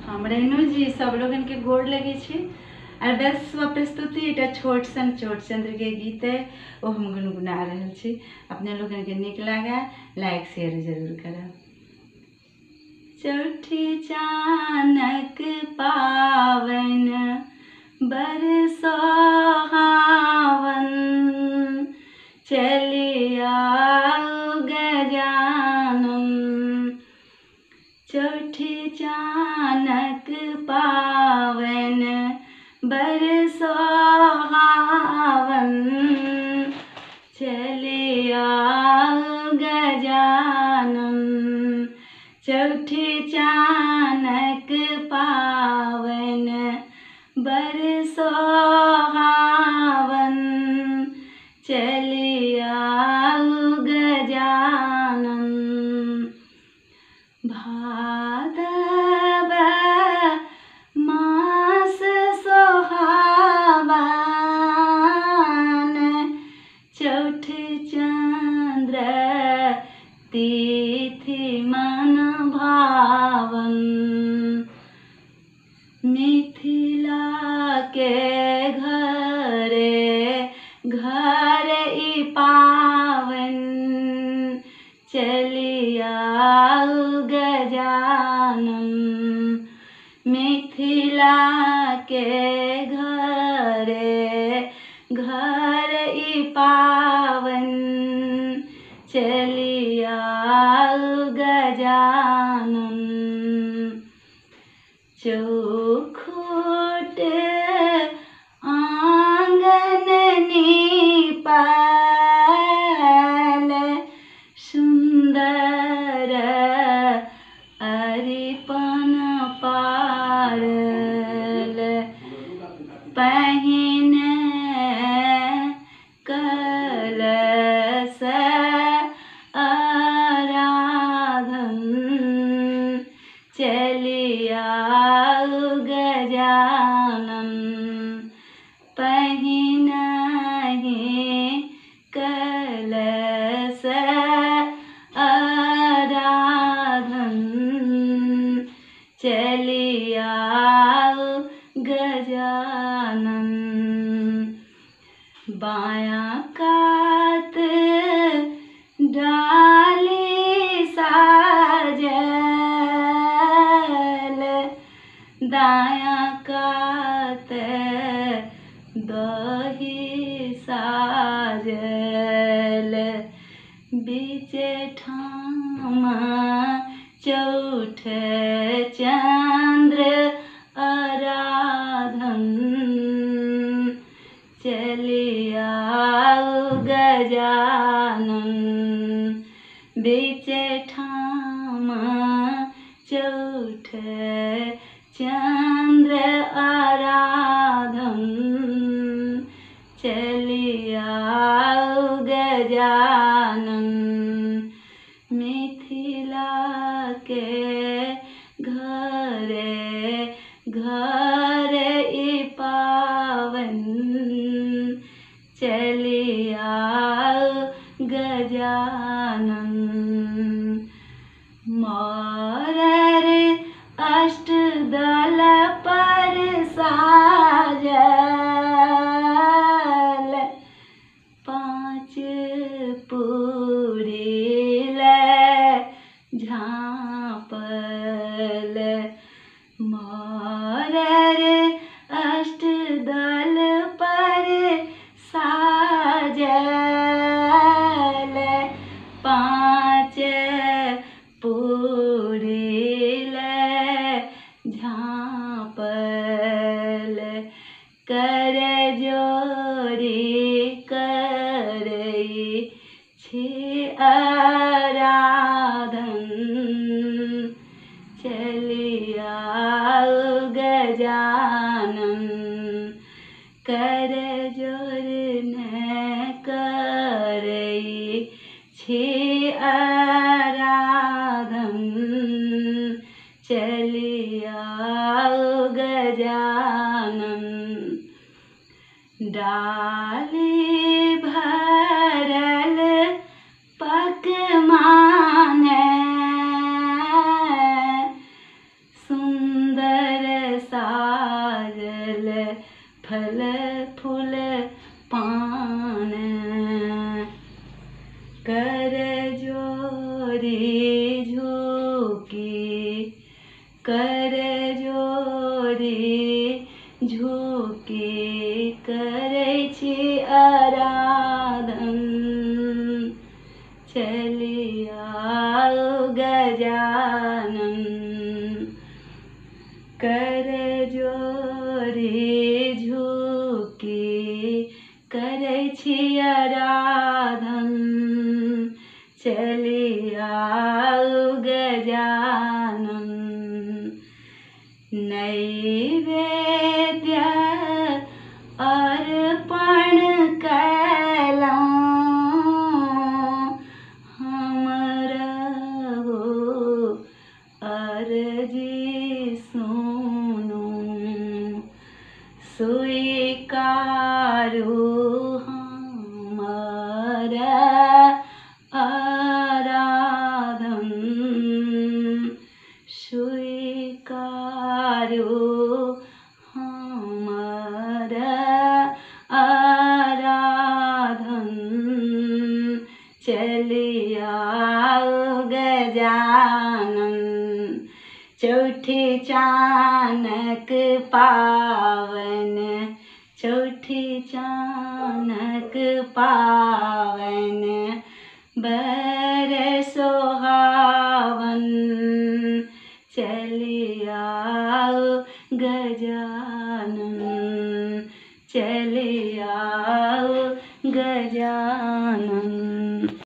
हम रेणु जी सब लोगन के गोड़ लगे छी। और बस प्रस्तुति एटा छोट चंद्र के गीत है वो हम गुनगुना रहे छी। अपने लोगन के निक लागा लाइक शेयर जरूर करब। चौठी चानक पावन बर सोहावन चलिया गजानन। चौठी चानक पावन बर सोहावन चलिया गजानन। चौठी चानक पावन बर सोहावन चलिया गजानन। भादव मास सोहावन चौठ चंद्र तिथि मन भावन। मिथिला के घरे घर ई पावन चलिया गजानन। मिथिला के घरे घर ई पावन चलिया गजानन। चौखुट आंगन नीपल सुंदर अरिपन पारल। पहिने कलश आराधन चलिया गजानन। पहिनहि कलश आराधन चलिया गजानन। बायां कात डाली साजल दायां कात दही साजल। बीच ठाम चौठ चंद्र आराधन चलिया गजानन। बीच ठाम चौठ चंद्र आराधन चलिया गजानन। मिथिला के घरे घर ई पावन चलिया गजानन। मोरर अष्टदल पर साजल पाँच पूरिल झाँपल। मोरर अष्टदल पर साजल पाँच पूरिल झाँपल। कर जोड़ी करई छी आराधन चलिया गजानन। कर जोर न करई छी आराधन चलिया गजानन। डाली भरल पकवान सुंदर साजल फल फूल पान कर जोरी झुकी कर जोरी झुकी करै छी आराधन चलिया गजानन कर जोरी झुकी करै छी आराधन चलिया गजानन नैवेद्य अर्पण कयलहुँ हमरा हो अर्जी सुनू स्वीकारू हमरा आराधन स्वीकारू हमरा आराधन चलिया गजानन चौठी चानक पावन चौठी चानक पावन बर